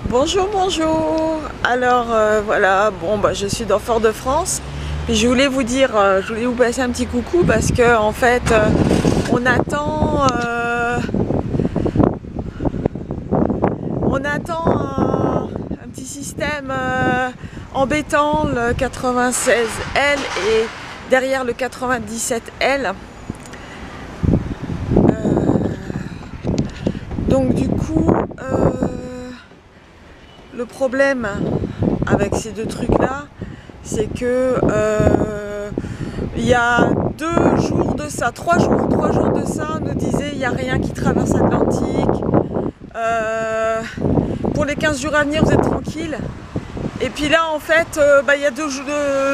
Bonjour, bonjour. Alors voilà, bon bah je suis dans Fort-de-France. Et je voulais vous dire, je voulais vous passer un petit coucou parce que en fait on attend un petit système embêtant, le 96L et derrière le 97L. Donc du coup le problème avec ces deux trucs là, c'est que il y a 2 jours de ça, 3 jours de ça, on nous disait il n'y a rien qui traverse l'Atlantique. Pour les 15 jours à venir, vous êtes tranquille. Et puis là, en fait, il y a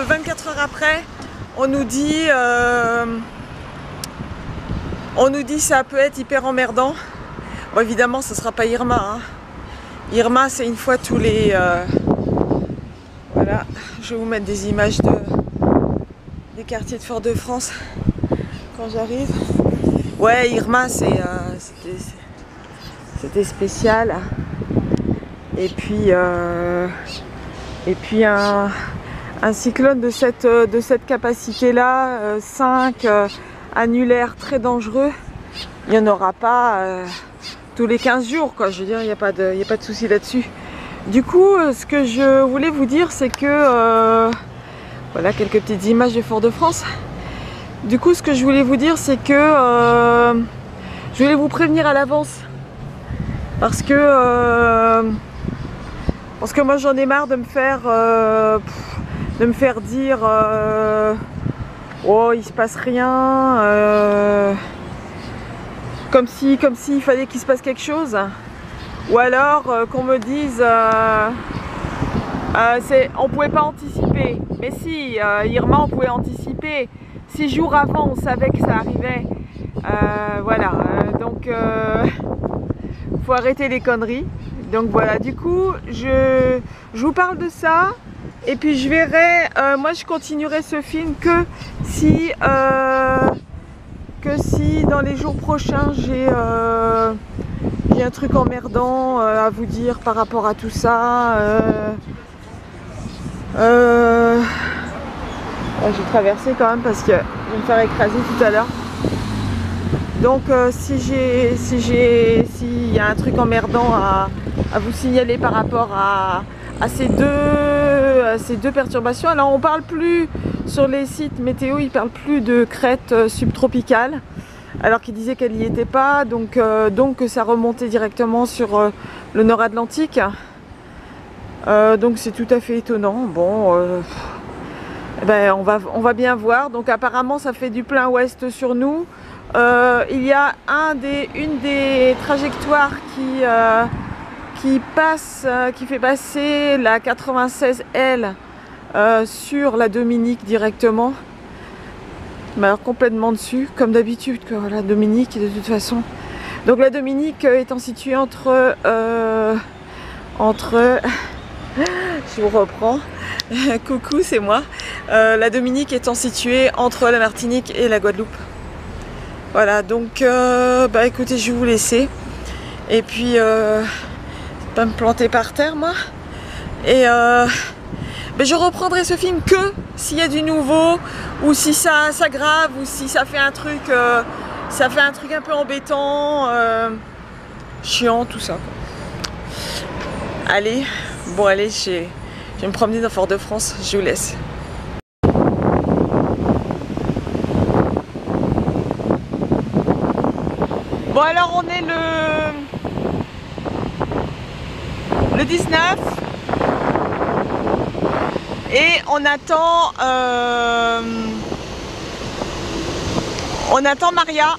24 heures après, on nous dit ça peut être hyper emmerdant. Bon, évidemment, ce ne sera pas Irma. Hein. Irma, c'est une fois tous les... Voilà, je vais vous mettre des images des quartiers de Fort-de-France quand j'arrive. Ouais, Irma, c'était spécial. Et puis un cyclone de cette capacité-là, 5 annulaires très dangereux, il n'y en aura pas tous les 15 jours, quoi. Je veux dire, il n'y a pas de souci là-dessus. Du coup, ce que je voulais vous dire, c'est que... voilà, quelques petites images de Fort-de-France. Du coup, ce que je voulais vous dire, c'est que... je voulais vous prévenir à l'avance. Parce que moi, j'en ai marre de me faire dire... oh, il se passe rien. Comme s'il fallait qu'il se passe quelque chose. Ou alors qu'on me dise on pouvait pas anticiper. Mais si, Irma, on pouvait anticiper. 6 jours avant, on savait que ça arrivait. Voilà, donc faut arrêter les conneries. Donc voilà, du coup, je vous parle de ça. Et puis je verrai, moi je continuerai ce film que si dans les jours prochains j'ai un truc emmerdant à vous dire par rapport à tout ça. J'ai traversé quand même parce que je vais me faire écraser tout à l'heure. Donc s'il y a un truc emmerdant à vous signaler par rapport à ces deux perturbations. Alors on parle plus sur les sites météo, ils parlent plus de crête subtropicale, alors qu'ils disaient qu'elle n'y était pas, donc que ça remontait directement sur le nord Atlantique. Donc c'est tout à fait étonnant. Bon, on va bien voir. Donc apparemment ça fait du plein ouest sur nous. Il y a une des trajectoires qui fait passer la 96L sur la Dominique directement. Mais alors complètement dessus, comme d'habitude, la Dominique de toute façon. Donc la Dominique étant située entre je vous reprends, coucou, c'est moi. La Dominique étant située entre la Martinique et la Guadeloupe. Voilà, donc écoutez, je vais vous laisser. Et puis pas me planter par terre, moi. Et je reprendrai ce film que s'il y a du nouveau, ou si ça s'aggrave, ou si ça fait un truc un peu embêtant, chiant, tout ça. Allez, je vais me promener dans Fort-de-France, je vous laisse. Bon, alors on est le 19 et on attend Maria.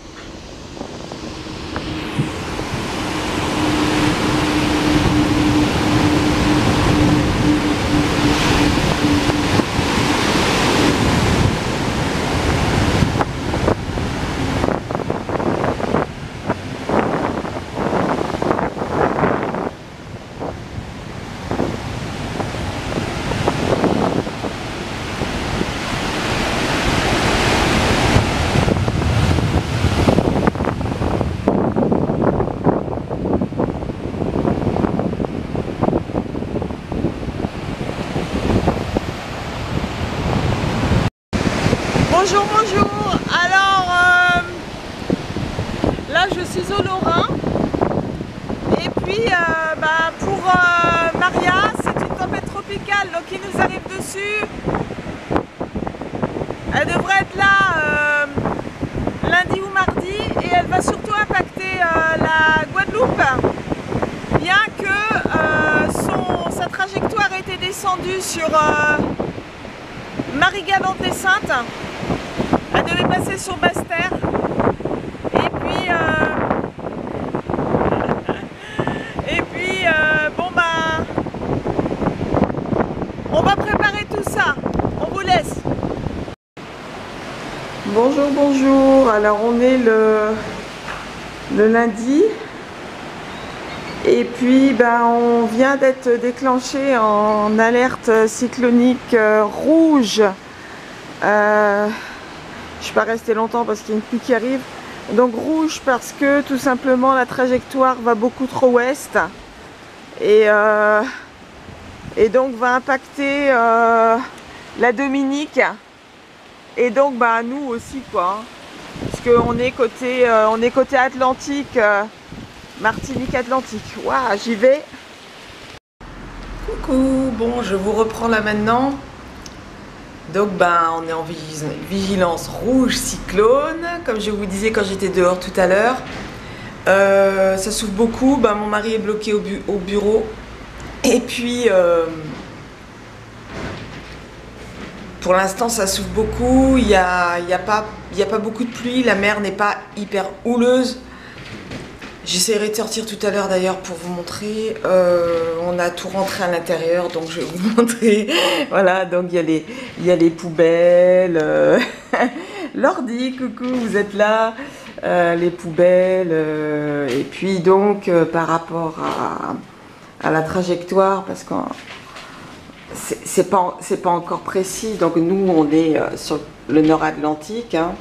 dessus. Elle devrait être là lundi ou mardi et elle va surtout impacter la Guadeloupe, bien que sa trajectoire ait été descendue sur Marie-Galante-des-Saintes. Elle devait passer sur Basse-Terre et puis bon ben on va préparer tout ça, on vous laisse. Bonjour, bonjour. Alors on est le lundi et puis ben, on vient d'être déclenché en alerte cyclonique rouge. Je ne suis pas restée longtemps parce qu'il y a une pluie qui arrive. Donc rouge parce que tout simplement la trajectoire va beaucoup trop ouest et donc va impacter la Dominique. Et donc bah nous aussi quoi, hein, parce qu'on est côté Atlantique, Martinique Atlantique. Waouh, j'y vais. Coucou, bon je vous reprends là maintenant. Donc ben on est en vigilance rouge cyclone, comme je vous disais quand j'étais dehors tout à l'heure. Ça souffle beaucoup, ben, mon mari est bloqué au bureau. Et puis pour l'instant ça souffle beaucoup, il y a pas beaucoup de pluie, la mer n'est pas hyper houleuse. J'essaierai de sortir tout à l'heure d'ailleurs pour vous montrer. On a tout rentré à l'intérieur, donc je vais vous montrer. Voilà, donc il y a les poubelles. L'ordi, coucou, vous êtes là. Les poubelles. Et puis donc par rapport à la trajectoire, parce que c'est pas encore précis. Donc nous on est sur le nord Atlantique. Hein.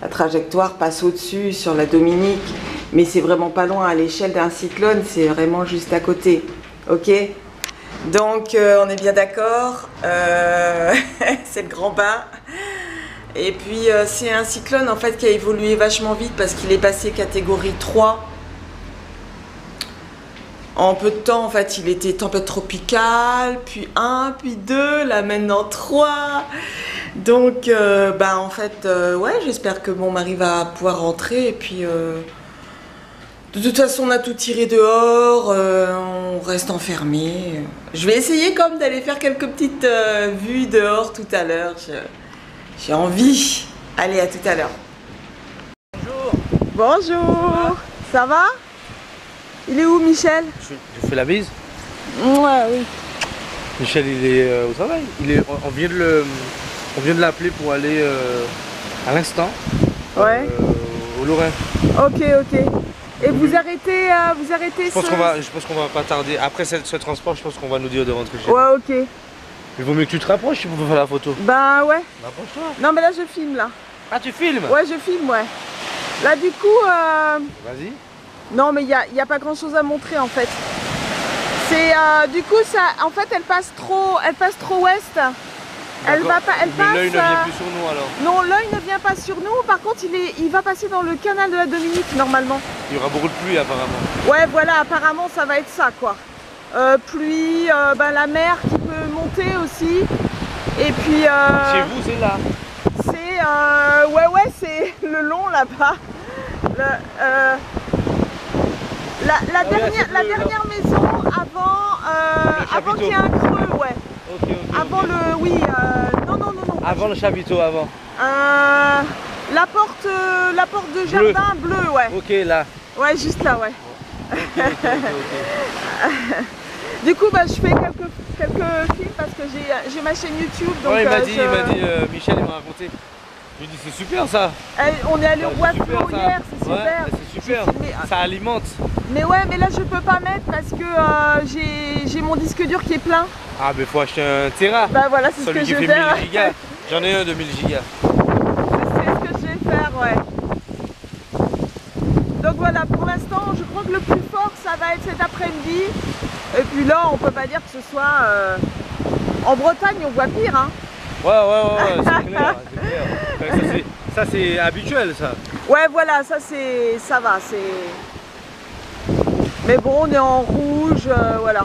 La trajectoire passe au-dessus sur la Dominique, mais c'est vraiment pas loin à l'échelle d'un cyclone, c'est vraiment juste à côté. Ok? Donc on est bien d'accord. C'est le grand bain. Et puis c'est un cyclone en fait qui a évolué vachement vite parce qu'il est passé catégorie 3. En peu de temps, en fait, il était tempête tropicale, puis 1, puis 2, là maintenant 3. Donc, bah, en fait, ouais, j'espère que mon mari va pouvoir rentrer. Et puis, de toute façon, on a tout tiré dehors, on reste enfermé. Je vais essayer comme d'aller faire quelques petites vues dehors tout à l'heure. J'ai envie. Allez, à tout à l'heure. Bonjour. Bonjour. Ça va? Il est où, Michel? Je fais la bise. Ouais, oui. Michel, il est au travail. On vient de l'appeler pour aller à l'instant. Ouais. Au Lorrain. Ok, ok. Et vous arrêtez, Je pense qu'on va pas tarder. Après ce transport, je pense qu'on va nous dire de rentrer chez nous. Ouais, ok. Il vaut mieux que tu te rapproches pour faire la photo. Bah ouais. Rapproche-toi. Non, mais là, je filme, là. Ah, tu filmes? Ouais, je filme, ouais. Là, du coup... Vas-y. Non, mais il y a pas grand-chose à montrer, en fait. C'est... du coup, ça... En fait, elle passe trop ouest. Elle va pas... Elle passe... L'œil ne vient plus sur nous, alors? Non, l'œil ne vient pas sur nous. Par contre, il va passer dans le canal de la Dominique, normalement. Il y aura beaucoup de pluie, apparemment. Ouais, voilà, apparemment, ça va être ça, quoi. Pluie, bah, la mer qui peut monter aussi. Et puis... Chez vous, c'est là? C'est... ouais, c'est le long, là-bas. La dernière maison avant qu'il y ait un creux, ouais. Okay. Avant le... Oui, non. Avant le chapiteau, avant. La porte de jardin bleu, ouais. Ok, là. Ouais, juste là, ouais. Okay. Du coup, bah, je fais quelques films parce que j'ai ma chaîne YouTube. Donc, ouais, il m'a dit, Michel, il m'a raconté. Je lui ai dit, c'est super ça. On est allé au bois Flo hier, c'est super. Ouais, c'est super, ça alimente. Mais ouais, mais là je peux pas mettre parce que j'ai mon disque dur qui est plein. Ah, mais faut acheter un Tera. Bah voilà, c'est ce que je vais faire. 1000 gigas. J'en ai un de 1000 gigas. C'est ce que je vais faire, ouais. Donc voilà, pour l'instant, je crois que le plus fort, ça va être cet après-midi. Et puis là, on peut pas dire que ce soit... En Bretagne, on voit pire, hein. Ouais, c'est clair, c'est clair. Ça, c'est habituel, ça. Ouais, voilà, ça va, c'est... Mais bon, on est en rouge, voilà.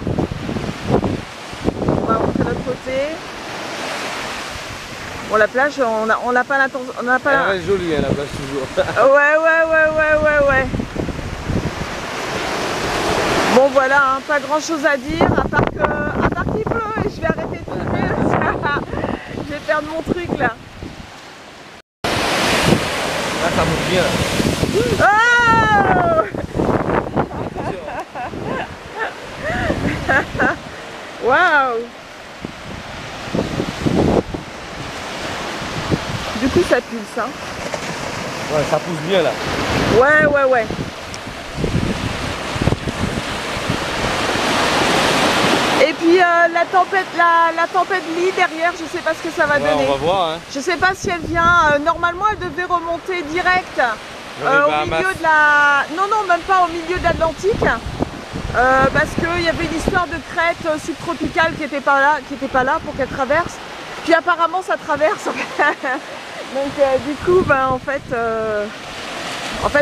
On va montrer de l'autre côté. Bon, la plage, on n'a pas l'intention. On n'a pas. Elle reste jolie, hein, la plage toujours. Ouais. Bon, voilà, hein, pas grand chose à dire, à part qu'il pleut et je vais arrêter de filmer. Je vais perdre mon truc là. Là, ça monte bien. Oh waouh. Du coup ça pulse hein. Ouais, ça pousse bien là. Ouais. Et puis la tempête lit derrière, je sais pas ce que ça va donner. On va voir hein. Je sais pas si elle vient, normalement elle devait remonter direct au milieu de la... Non, même pas au milieu de l'Atlantique. Parce qu'il y avait une histoire de crête subtropicale qui était pas là pour qu'elle traverse. Puis apparemment ça traverse. Donc du coup, ben, en fait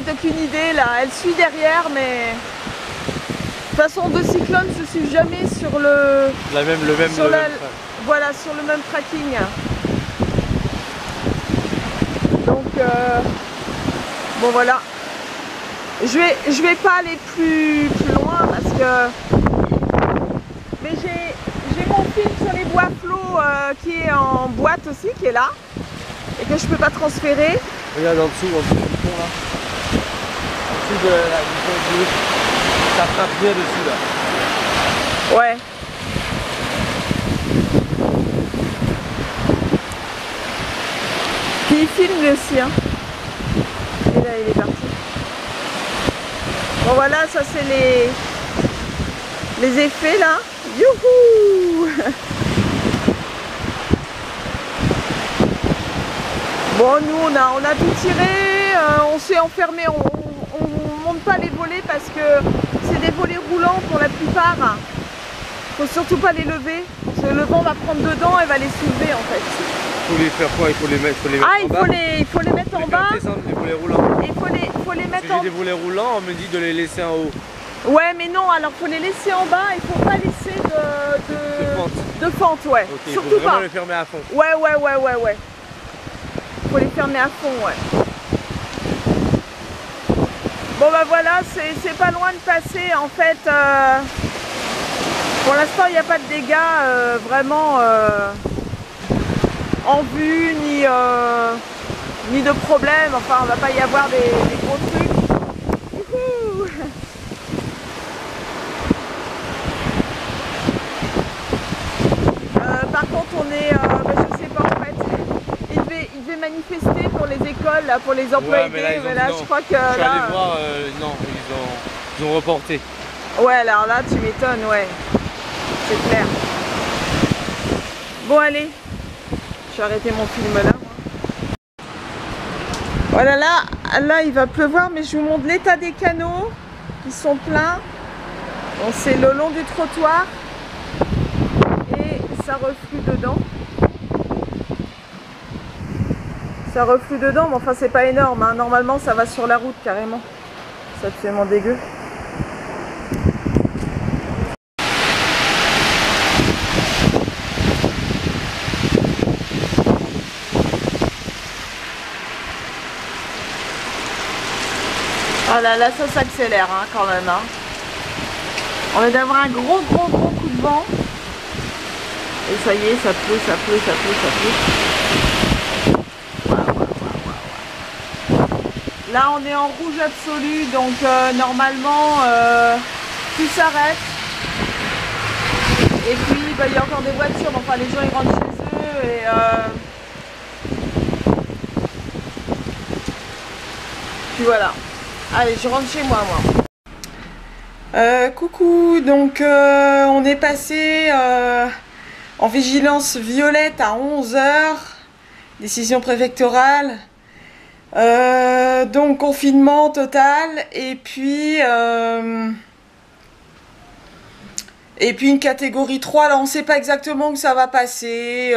aucune idée là. Elle suit derrière, mais de toute façon deux cyclones se suivent jamais sur le même tracking. Donc bon voilà. Je vais pas aller plus loin parce que mais j'ai mon film sur les bois flots qui est en boîte aussi, qui est là et que je peux pas transférer. Regarde en dessous du pont là. En dessous du pont bleu. Ça frappe bien dessus là. Ouais. Puis il filme lui aussi hein. Et là il est parti. Bon voilà, ça c'est les effets là. Youhou. Bon nous on a tout tiré, on s'est enfermé, on monte pas les volets parce que c'est des volets roulants pour la plupart. Faut surtout pas les lever, parce que le vent va prendre dedans et va les soulever en fait. Il faut les faire quoi? Il faut les mettre en bas. Il faut les mettre en bas. Des volets roulants. Il faut les mettre en bas. Des volets roulants, on me dit de les laisser en haut. Ouais mais non, alors faut les laisser en bas, il faut pas laisser de fente, ouais. Okay, surtout faut vraiment pas. les fermer à fond. Ouais. Faut les fermer à fond, ouais. Bon bah voilà, c'est pas loin de passer en fait. Pour l'instant il n'y a pas de dégâts vraiment en vue ni de problème. Enfin on va pas y avoir des gros trucs. Youhou. Par contre on est, je sais pas en fait. Il devait manifester pour les écoles, là, pour les emplois aidés, mais là je crois que là... Je suis allé voir, non, ils ont reporté. Ouais, alors là tu m'étonnes, ouais, c'est clair. Bon allez, je vais arrêter mon film là. Voilà, là il va pleuvoir, mais je vous montre l'état des canaux qui sont pleins. Bon, c'est le long du trottoir et ça reflue dedans. Ça reflue dedans, mais enfin c'est pas énorme, hein. Normalement ça va sur la route carrément. C'est absolument dégueu. Ah là ça s'accélère hein, quand même. Hein. On vient d'avoir un gros coup de vent. Et ça y est, ça pleut. Là on est en rouge absolu, donc normalement tout s'arrête. Et puis bah, il y a encore des voitures, enfin les gens ils rentrent chez eux et puis voilà. Allez, je rentre chez moi. Coucou, donc on est passé en vigilance violette à 11 h, décision préfectorale. Donc confinement total et puis une catégorie 3. Là on sait pas exactement où ça va passer.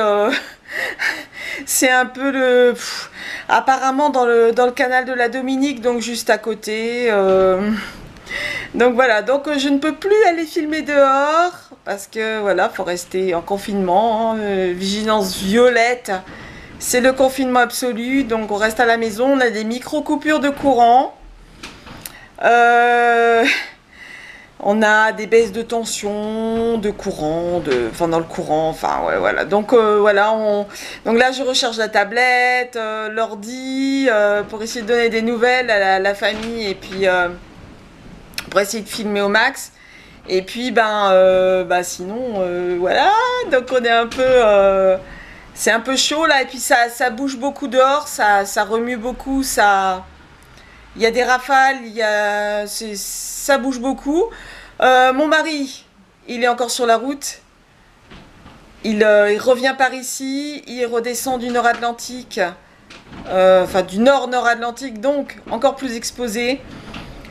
C'est un peu le... apparemment dans le canal de la Dominique, donc juste à côté. Donc voilà, donc je ne peux plus aller filmer dehors parce que voilà, faut rester en confinement, hein, vigilance violette. C'est le confinement absolu, donc on reste à la maison, on a des micro-coupures de courant. On a des baisses de tension, de courant, enfin dans le courant, enfin ouais voilà. Donc voilà, donc là je recharge la tablette, l'ordi, pour essayer de donner des nouvelles à la famille et puis pour essayer de filmer au max. Et puis sinon voilà, donc on est un peu, c'est un peu chaud là et puis ça bouge beaucoup dehors, ça remue beaucoup, il y a des rafales, ça bouge beaucoup. Mon mari, il est encore sur la route. Il revient par ici, il redescend du Nord-Atlantique, enfin du Nord-Atlantique, donc encore plus exposé.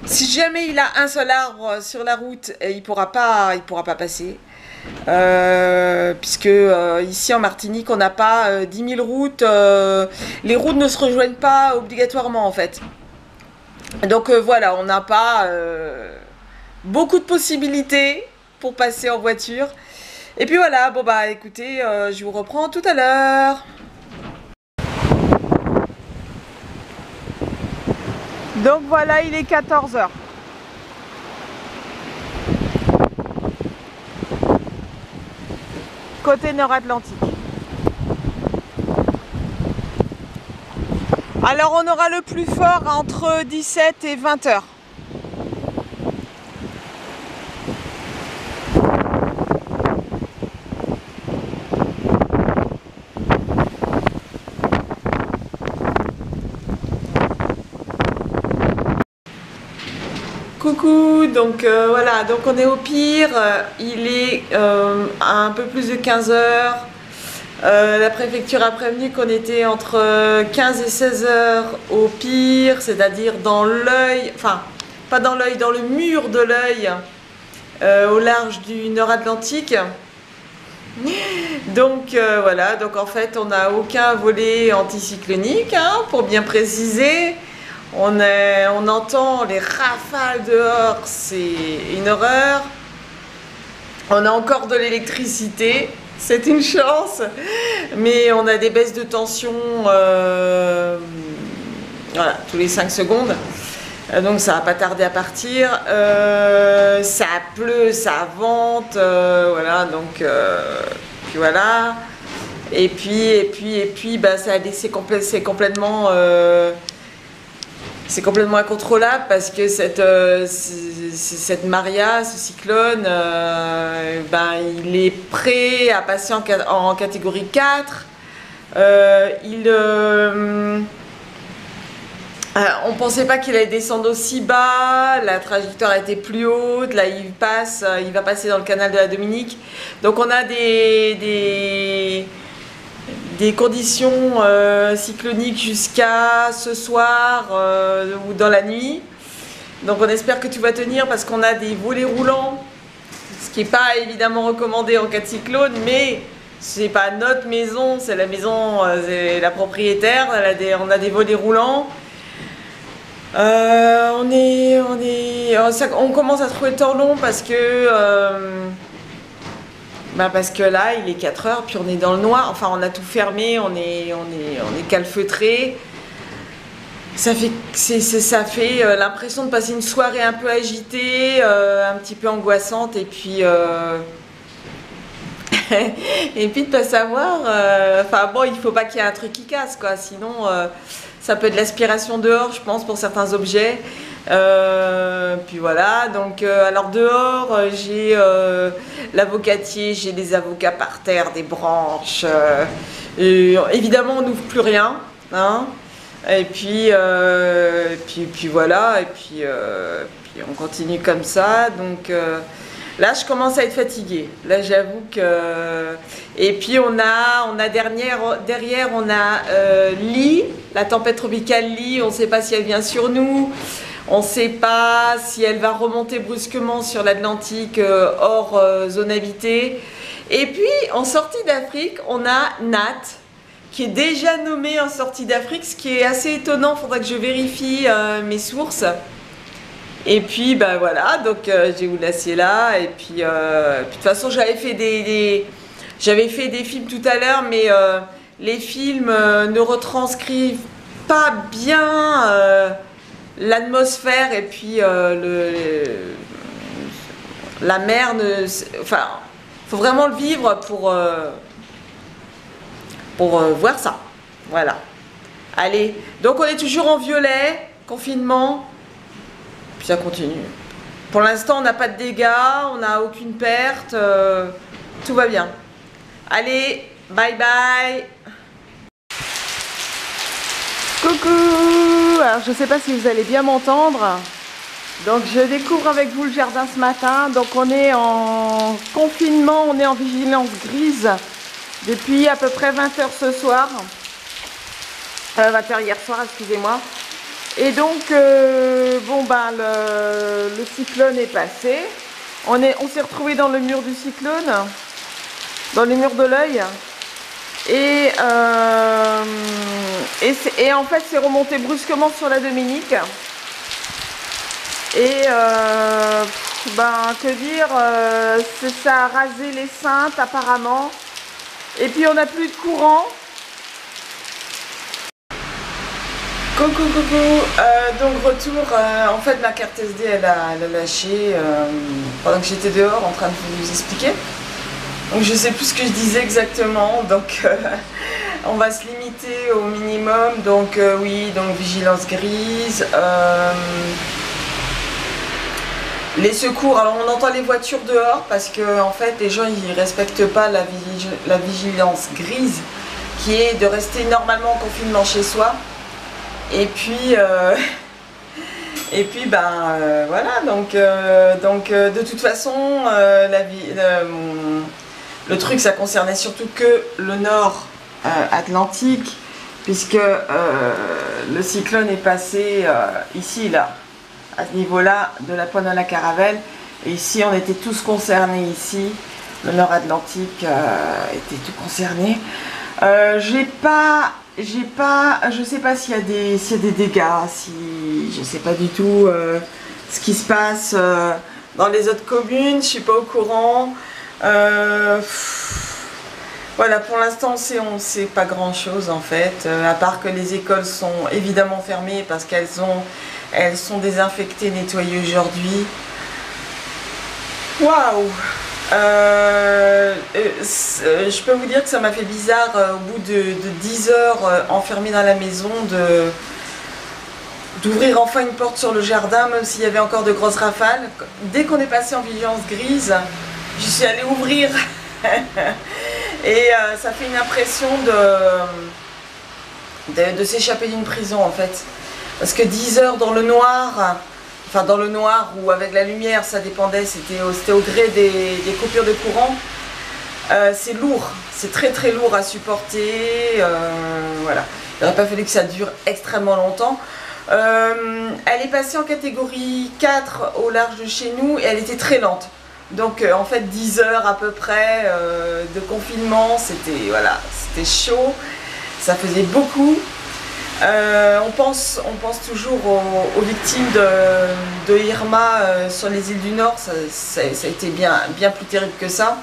Si jamais il a un seul arbre sur la route, il pourra pas passer. Puisque ici en Martinique, on n'a pas 10 000 routes. Les routes ne se rejoignent pas obligatoirement en fait. Donc voilà, on n'a pas beaucoup de possibilités pour passer en voiture. Et puis voilà, bon bah écoutez, je vous reprends tout à l'heure. Donc voilà, il est 14 h. Côté Nord-Atlantique. Alors on aura le plus fort entre 17 et 20 h. Coucou, donc voilà, donc on est au pire, il est à un peu plus de 15 h. La préfecture a prévenu qu'on était entre 15 et 16 h au pire, c'est-à-dire dans l'œil, enfin pas dans l'œil, dans le mur de l'œil, au large du Nord-Atlantique. Donc voilà, donc en fait on n'a aucun volet anticyclonique, hein, pour bien préciser. On entend les rafales dehors, c'est une horreur. On a encore de l'électricité, c'est une chance, mais on a des baisses de tension voilà, tous les 5 secondes. Donc ça va pas tarder à partir. Ça pleut, ça vente, voilà, donc puis voilà. Et puis bah, c'est complètement incontrôlable parce que cette Maria, ce cyclone, il est prêt à passer en catégorie 4. On ne pensait pas qu'il allait descendre aussi bas, la trajectoire était plus haute, là il va passer dans le canal de la Dominique. Donc on a des conditions cycloniques jusqu'à ce soir ou dans la nuit. Donc on espère que tu vas tenir parce qu'on a des volets roulants, ce qui n'est pas évidemment recommandé en cas de cyclone, mais c'est pas notre maison, c'est la maison, c'est la propriétaire, on a des volets roulants. On commence à trouver le temps long parce que là il est 4 h, puis on est dans le noir, enfin on a tout fermé, on est calfeutré. Ça fait l'impression de passer une soirée un peu agitée, un petit peu angoissante, et puis et puis de pas savoir, enfin bon, il faut pas qu'il y ait un truc qui casse quoi, sinon ça peut être de l'aspiration dehors, je pense, pour certains objets. Puis voilà, donc alors dehors j'ai l'avocatier, j'ai des avocats par terre, des branches, évidemment on n'ouvre plus rien, hein, et puis voilà, et puis on continue comme ça, donc là je commence à être fatiguée, là j'avoue que... Et puis on a derrière on a Lee, la tempête tropicale Lee, on ne sait pas si elle vient sur nous. On ne sait pas si elle va remonter brusquement sur l'Atlantique hors zone habitée. Et puis, en sortie d'Afrique, on a Nat, qui est déjà nommé en sortie d'Afrique, ce qui est assez étonnant. Il faudra que je vérifie mes sources. Et puis, bah voilà, donc j'ai vous l'acier là. Et puis, de toute façon, j'avais fait des films tout à l'heure, mais les films ne retranscrivent pas bien l'atmosphère et puis la mer. Enfin, faut vraiment le vivre pour voir ça. Voilà. Allez, donc on est toujours en violet, confinement, puis ça continue. Pour l'instant, on n'a pas de dégâts, on n'a aucune perte, tout va bien. Allez, bye bye. Coucou. Alors, je ne sais pas si vous allez bien m'entendre. Donc, je découvre avec vous le jardin ce matin. Donc, on est en confinement, on est en vigilance grise depuis à peu près 20 h ce soir. 20 h hier soir, excusez-moi. Et donc, bon ben, le cyclone est passé. On s'est retrouvé dans le mur du cyclone, dans le mur de l'œil. Et en fait, c'est remonté brusquement sur la Dominique. Et ben, que dire, ça a rasé les Saintes apparemment. Et puis, on n'a plus de courant. Coucou, donc retour, en fait ma carte SD elle a lâché pendant que j'étais dehors en train de vous expliquer. Donc je sais plus ce que je disais exactement, donc on va se limiter au minimum, donc oui, donc vigilance grise. Les secours, alors on entend les voitures dehors parce que en fait les gens ils respectent pas la vigilance grise qui est de rester normalement en confinement chez soi. Et puis ben voilà, donc de toute façon le truc ça concernait surtout que le nord Atlantique, puisque le cyclone est passé ici là, à ce niveau là de la pointe de la Caravelle, et ici on était tous concernés ici, le nord Atlantique était tout concerné. Je sais pas s'il y a des dégâts, je sais pas du tout ce qui se passe dans les autres communes, je suis pas au courant. Voilà, pour l'instant on sait pas grand chose en fait, à part que les écoles sont évidemment fermées parce qu'elles sont désinfectées, nettoyées aujourd'hui. Waouh! Je peux vous dire que ça m'a fait bizarre au bout de 10 heures enfermée dans la maison d'ouvrir enfin une porte sur le jardin, même s'il y avait encore de grosses rafales. Dès qu'on est passé en vigilance grise, je suis allée ouvrir et ça fait une impression de s'échapper d'une prison en fait, parce que 10 heures dans le noir. Enfin, dans le noir ou avec la lumière, ça dépendait, c'était au gré des coupures de courant. C'est lourd, c'est très très lourd à supporter. Voilà, il n'aurait pas fallu que ça dure extrêmement longtemps. Elle est passée en catégorie 4 au large de chez nous et elle était très lente. Donc en fait 10 heures à peu près de confinement, voilà, c'était chaud, ça faisait beaucoup. On pense toujours aux victimes de Irma sur les îles du Nord, ça a été bien plus terrible que ça.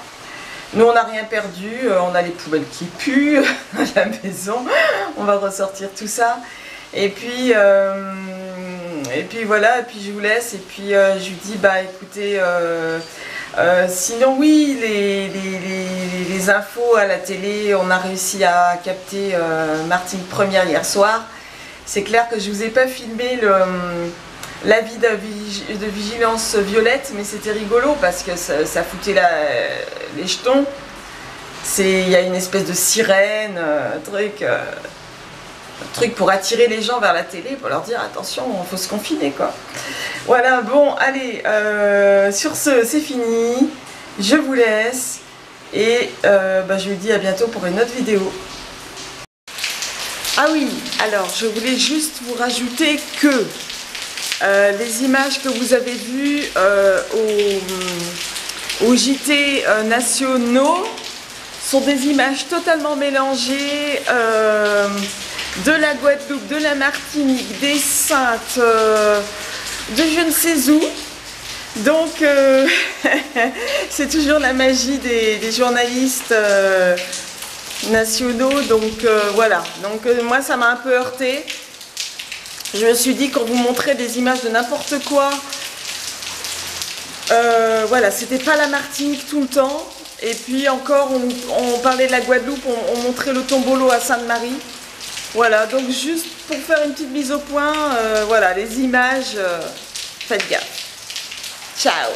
Nous on n'a rien perdu, on a les poubelles qui puent dans la maison, on va ressortir tout ça. Et puis voilà, et puis je vous laisse, et puis je lui dis bah écoutez, sinon oui, les infos à la télé, on a réussi à capter Martine Première hier soir. C'est clair que je vous ai pas filmé l'avis de vigilance violette, mais c'était rigolo parce que ça foutait les jetons. Il y a une espèce de sirène, truc pour attirer les gens vers la télé, pour leur dire attention, il faut se confiner quoi. Voilà, bon, allez, sur ce, c'est fini. Je vous laisse et je vous dis à bientôt pour une autre vidéo. Ah oui, alors je voulais juste vous rajouter que les images que vous avez vues au JT nationaux sont des images totalement mélangées de la Guadeloupe, de la Martinique, des Saintes, de je ne sais où. Donc c'est toujours la magie des journalistes nationaux, donc voilà. Donc moi ça m'a un peu heurté. Je me suis dit, quand vous montrez des images de n'importe quoi, voilà, c'était pas la Martinique tout le temps. Et puis encore, on parlait de la Guadeloupe, on montrait le tombolo à Sainte-Marie. Voilà, donc juste pour faire une petite mise au point, voilà, les images, faites gaffe. Ciao!